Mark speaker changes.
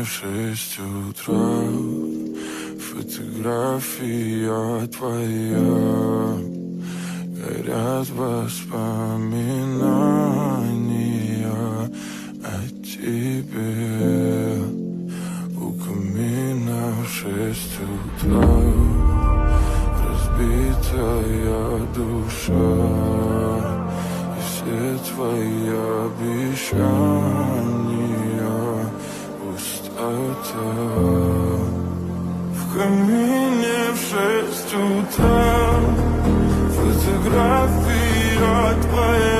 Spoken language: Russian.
Speaker 1: в 6 утра. Фотография твоя, горят воспоминания о тебе. У камина в 6 утра, разбитая душа, и все твои обещания пустота. В камине в 6 утра, фотография твоя,